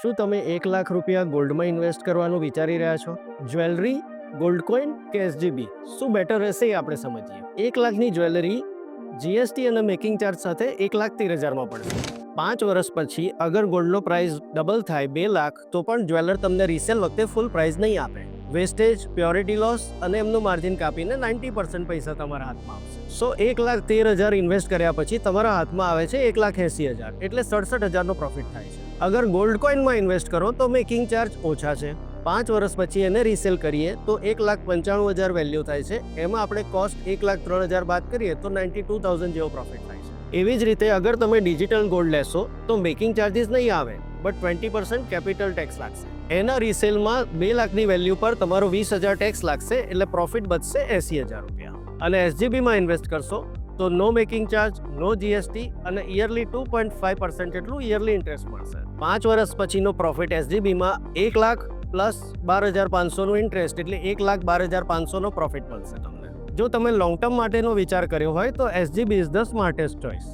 શું તમે 1 લાખ રૂપિયા ગોલ્ડમાં ઇન્વેસ્ટ કરવાનું વિચારી રહ્યા છો? જ્વેલરી, ગોલ્ડ કોઈન કે એસજીબી? શું બેટર રહેશે એ આપણે સમજીએ. 1 લાખની જ્વેલરી જીએસટી અને મેકિંગ ચાર્જ સાથે 1,13,000માં પડશે. 5 વર્ષ પછી અગર ગોલ્ડનો પ્રાઇસ ડબલ થાય 2 લાખ, તો પણ જ્વેલર તમને રીસેલ વખતે ફૂલ પ્રાઇસ નહીં આપે. વેસ્ટેજ, પ્યોરિટી લોસ અને એમનું માર્જિન કાપીને 90% પૈસા તમારા હાથમાં આવશે. 1,13,000 ઇન્વેસ્ટ કર્યા પછી તમારા હાથમાં આવે છે 1,80,000, એટલે 67,000નો પ્રોફિટ થાય છે. અગર ગોલ્ડ કોઈનમાં ઇન્વેસ્ટ કરો તો મેકિંગ ચાર્જ ઓછા છે. 5 વર્ષ પછી એને રીસેલ કરીએ તો 1,95,000 વેલ્યુ થાય છે. એમાં આપણે કોસ્ટ 1,03,000 બાદ કરીએ તો 92,000 જેવો પ્રોફિટ થાય છે. એવી જ રીતે અગર તમે ડિજિટલ ગોલ્ડ લેશો તો મેકિંગ ચાર્જીસ નહીં આવે, બટ 20% કેપિટલ ટેક્સ લાગશે. એના રીસેલમાં 2 લાખની વેલ્યુ પર તમારો 20,000 ટેક્સ લાગશે, એટલે પ્રોફિટ બચશે 80,000 રૂપિયા. અને એસજીબીમાં ઇન્વેસ્ટ કરશો તો નો મેકિંગ ચાર્જ, નો જીએસટી અને યરલી 2.5% જેટલું યરલી ઇન્ટરેસ્ટ મળશે. 5 વર્ષ પછીનો પ્રોફિટ એસજીબીમાં 1 લાખ પ્લસ 12,500નું ઇન્ટરેસ્ટ, એટલે 1,12,500નો પ્રોફિટ મળશે તમને. જો તમે લોંગ ટર્મ માટેનો વિચાર કર્યો હોય તો SGB is the smartest choice.